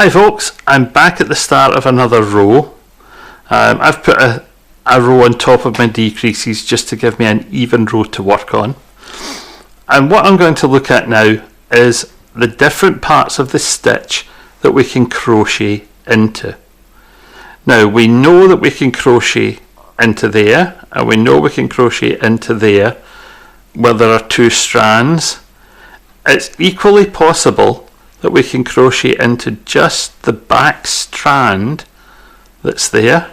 Hi folks, I'm back at the start of another row. I've put a row on top of my decreases just to give me an even row to work on. And what I'm going to look at now is the different parts of the stitch that we can crochet into. Now we know that we can crochet into there, and we know we can crochet into there where there are two strands. It's equally possible that we can crochet into just the back strand that's there.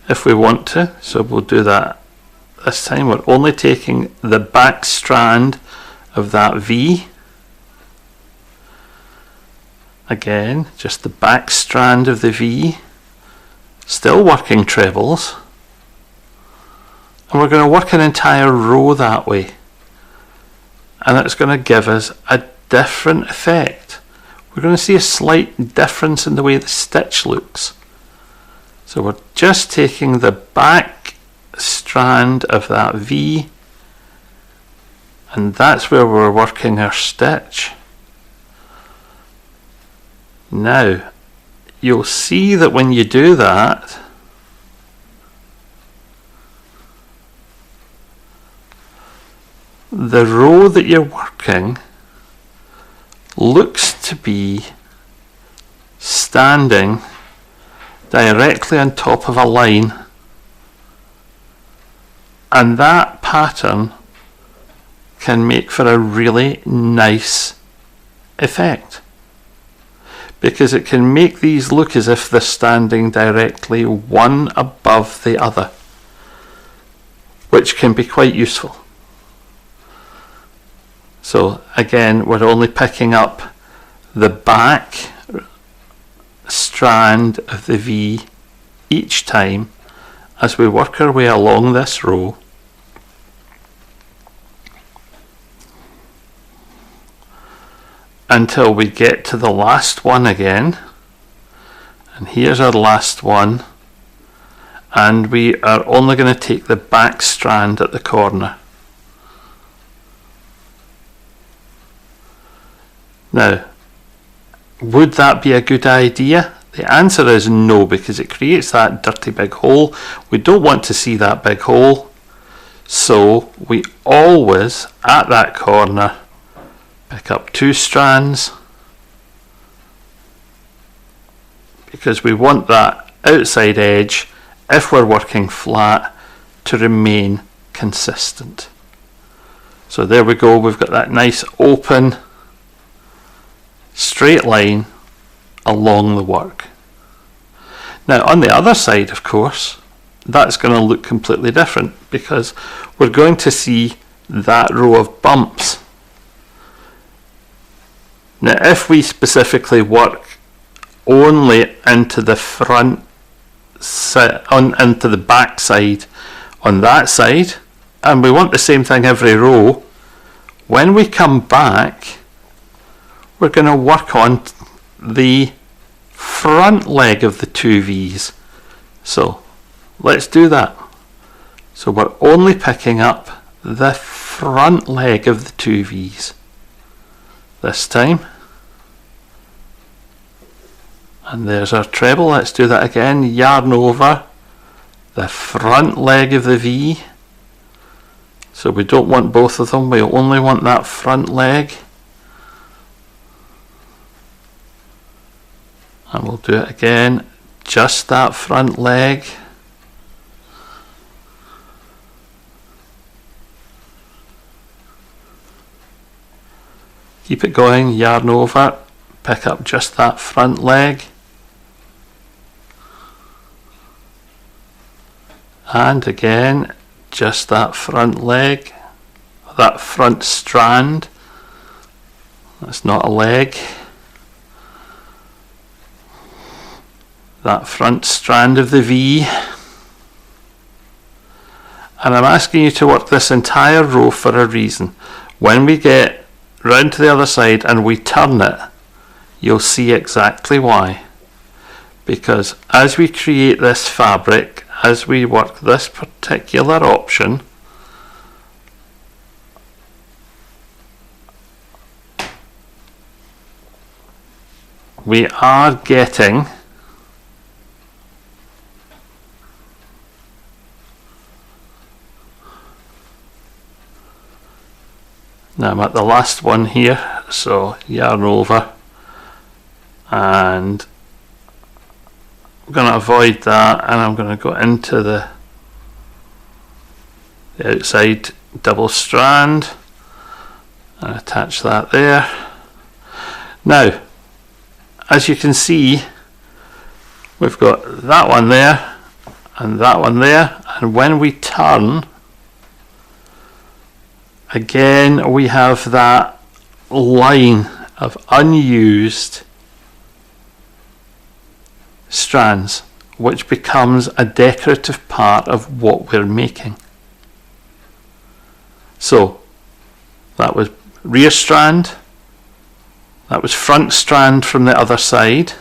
If we want to, so we'll do that this time. We're only taking the back strand of that V. Again, just the back strand of the V, still working trebles, and we're going to work an entire row that way. And it's going to give us a different effect. We're going to see a slight difference in the way the stitch looks. So we're just taking the back strand of that V, and that's where we're working our stitch. Now, you'll see that when you do that, the row that you're working looks to be standing directly on top of a line, and that pattern can make for a really nice effect because it can make these look as if they're standing directly one above the other, which can be quite useful. So again, we're only picking up the back strand of the V each time as we work our way along this row. Until we get to the last one again. And here's our last one. And we are only going to take the back strand at the corner. Now, would that be a good idea? The answer is no, because it creates that dirty big hole. We don't want to see that big hole. So we always, at that corner, pick up two strands, because we want that outside edge, if we're working flat, to remain consistent. So there we go, we've got that nice open straight line along the work. Now on the other side, of course, that's going to look completely different, because we're going to see that row of bumps. Now if we specifically work only into the front into the back side on that side, and we want the same thing every row, when we come back we're going to work on the front leg of the two V's. So let's do that. So we're only picking up the front leg of the two V's this time. And there's our treble. Let's do that again. Yarn over the front leg of the V. So we don't want both of them, we only want that front leg. And we'll do it again, just that front leg. Keep it going, yarn over, pick up just that front leg. And again, just that front leg, that front strand. That's not a leg. That front strand of the V. And I'm asking you to work this entire row for a reason. When we get round to the other side and we turn it, you'll see exactly why. Because as we create this fabric, as we work this particular option, we are getting now I'm at the last one here, so yarn over, and I'm going to avoid that, and I'm going to go into the outside double strand and attach that there. Now, as you can see, we've got that one there and that one there, and when we turn, again we have that line of unused strands, which becomes a decorative part of what we're making. So that was rear strand, that was front strand from the other side,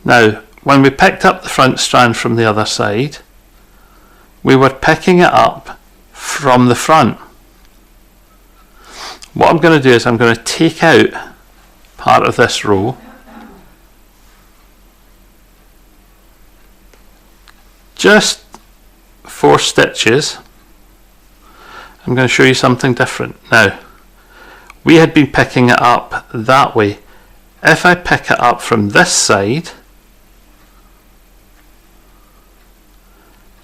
now when we picked up the front strand from the other side, we were picking it up from the front. What I'm going to do is I'm going to take out part of this row, just 4 stitches. I'm going to show you something different. Now, we had been picking it up that way. If I pick it up from this side,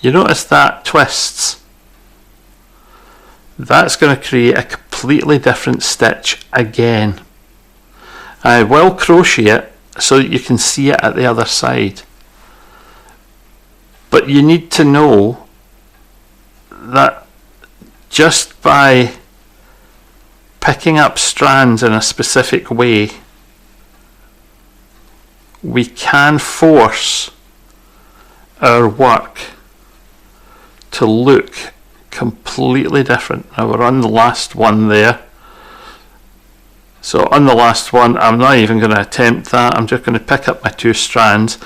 you notice that twists. That's going to create a completely different stitch again. I will crochet it so that you can see it at the other side. But you need to know that just by picking up strands in a specific way, we can force our work to look completely different. Now we're on the last one there. So on the last one, I'm not even going to attempt that. I'm just going to pick up my 2 strands,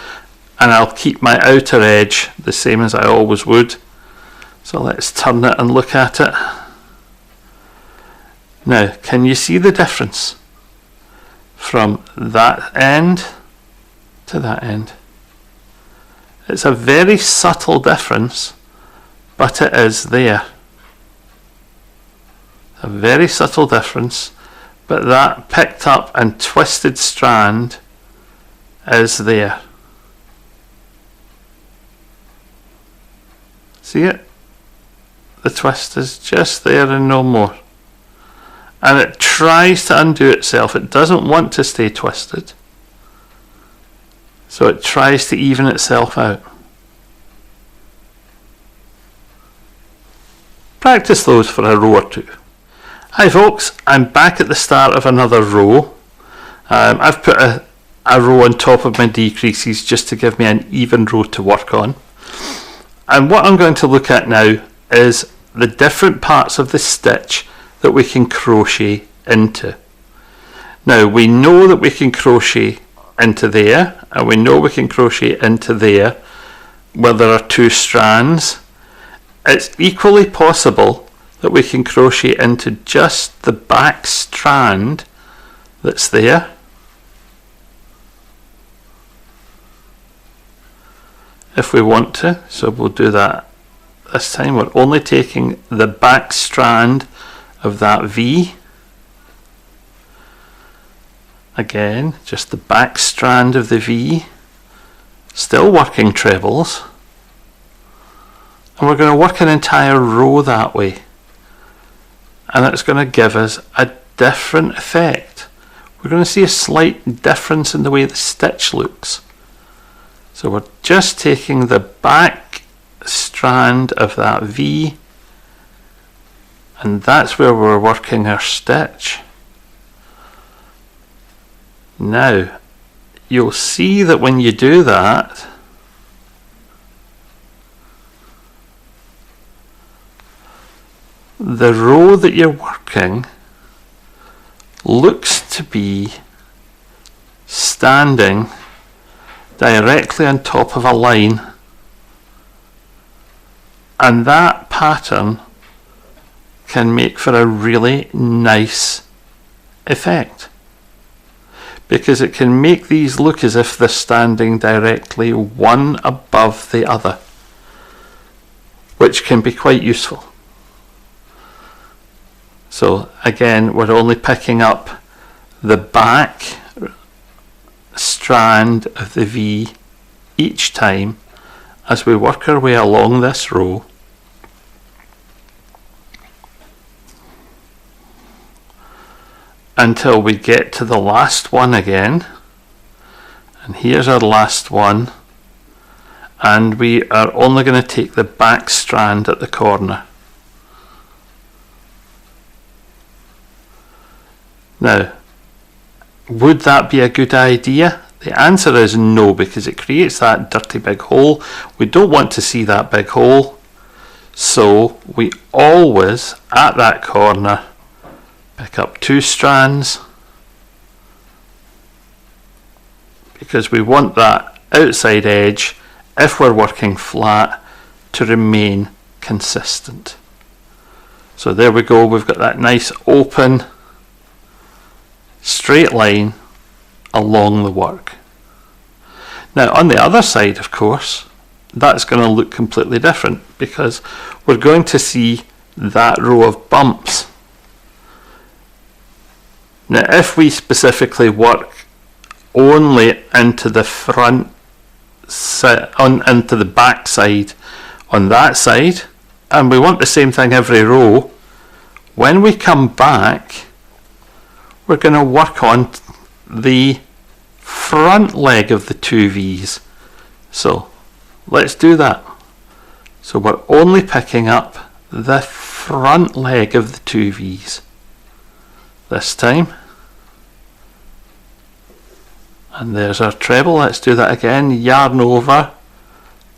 and I'll keep my outer edge the same as I always would. So let's turn it and look at it. Now, can you see the difference from that end to that end? It's a very subtle difference, but it is there. A very subtle difference, but that picked up and twisted strand is there. See it? The twist is just there and no more. And it tries to undo itself. It doesn't want to stay twisted. So it tries to even itself out. Practice those for a row or 2. Hi folks, I'm back at the start of another row. I've put a row on top of my decreases just to give me an even row to work on. And what I'm going to look at now is the different parts of the stitch that we can crochet into. Now we know that we can crochet into there, and we know we can crochet into there where there are 2 strands. It's equally possible that we can crochet into just the back strand that's there. If we want to, so we'll do that this time. We're only taking the back strand of that V. Again, just the back strand of the V, still working trebles, and we're going to work an entire row that way, and it's going to give us a different effect. We're going to see a slight difference in the way the stitch looks. So we're just taking the back strand of that V, and that's where we're working our stitch. Now, you'll see that when you do that, the row that you're working looks to be standing directly on top of a line, and that pattern can make for a really nice effect, because it can make these look as if they're standing directly one above the other, which can be quite useful. So again, we're only picking up the back strand of the V each time as we work our way along this row, until we get to the last one again. And here's our last one, and we are only going to take the back strand at the corner. Now, would that be a good idea? The answer is no, because it creates that dirty big hole. We don't want to see that big hole, so we always, at that corner, pick up 2 strands, because we want that outside edge, if we're working flat, to remain consistent. So there we go, we've got that nice open straight line along the work. Now on the other side, of course, that's going to look completely different, because we're going to see that row of bumps. Now if we specifically work only into the front into the back side on that side, and we want the same thing every row, when we come back we're going to work on the front leg of the 2 V's. So let's do that. So we're only picking up the front leg of the 2 V's this time. And there's our treble. Let's do that again. Yarn over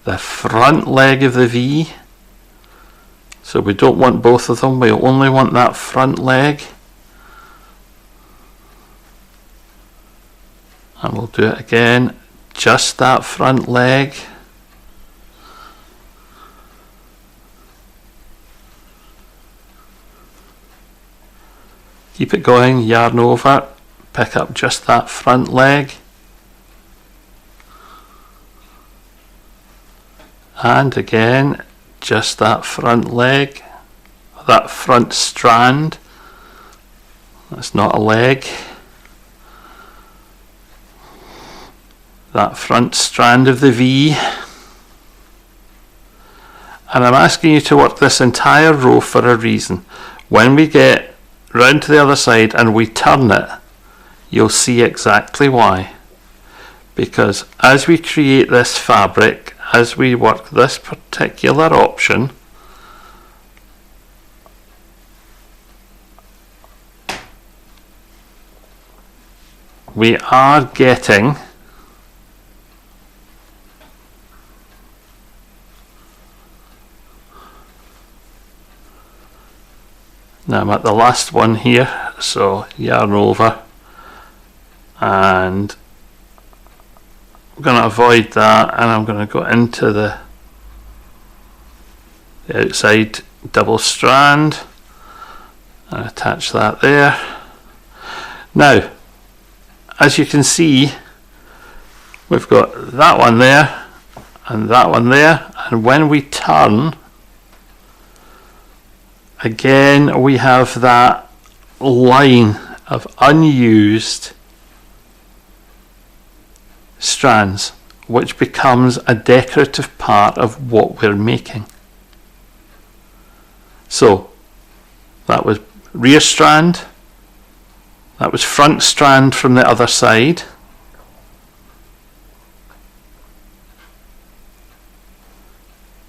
the front leg of the V. So we don't want both of them, we only want that front leg. And we'll do it again, just that front leg. Keep it going, yarn over, pick up just that front leg. And again, just that front leg, that front strand. That's not a leg. That front strand of the V. And I'm asking you to work this entire row for a reason. When we get round to the other side and we turn it, you'll see exactly why. Because as we create this fabric, as we work this particular option, we are getting now I'm at the last one here, so yarn over, and I'm going to avoid that, and I'm going to go into the outside double strand and attach that there. Now as you can see, we've got that one there and that one there, and when we turn again we have that line of unused strands, which becomes a decorative part of what we're making. So that was rear strand, that was front strand from the other side,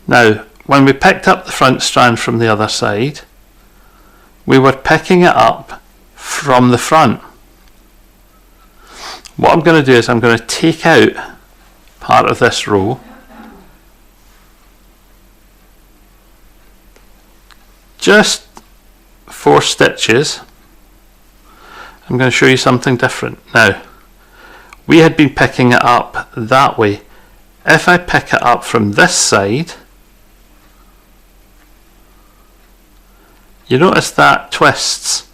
now when we picked up the front strand from the other side, we were picking it up from the front. What I'm going to do is I'm going to take out part of this row, just 4 stitches. I'm going to show you something different. Now, we had been picking it up that way. If I pick it up from this side, You notice that twists.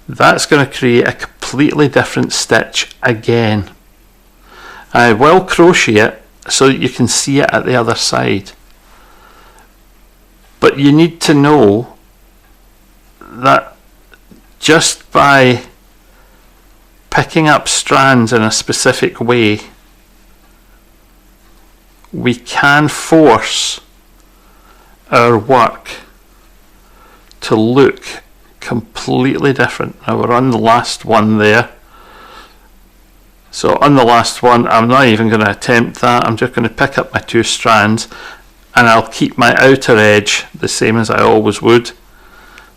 That's going to create a completely different stitch again. I will crochet it so that you can see it at the other side. But you need to know that just by picking up strands in a specific way, we can force our work to look completely different. Now we're on the last one there. So on the last one, I'm not even going to attempt that. I'm just going to pick up my 2 strands and I'll keep my outer edge the same as I always would.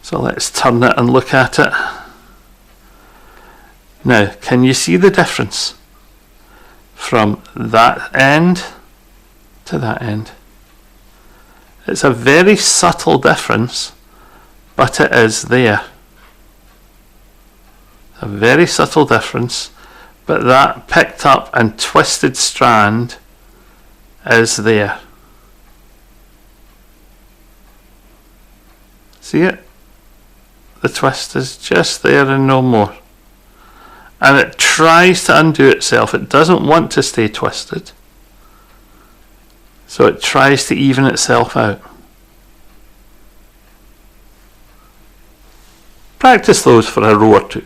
So let's turn it and look at it. Now, can you see the difference from that end to that end? It's a very subtle difference, but it is there. A very subtle difference, but that picked up and twisted strand is there. See it? The twist is just there and no more. And it tries to undo itself. It doesn't want to stay twisted. So it tries to even itself out. Practice those for a row or 2.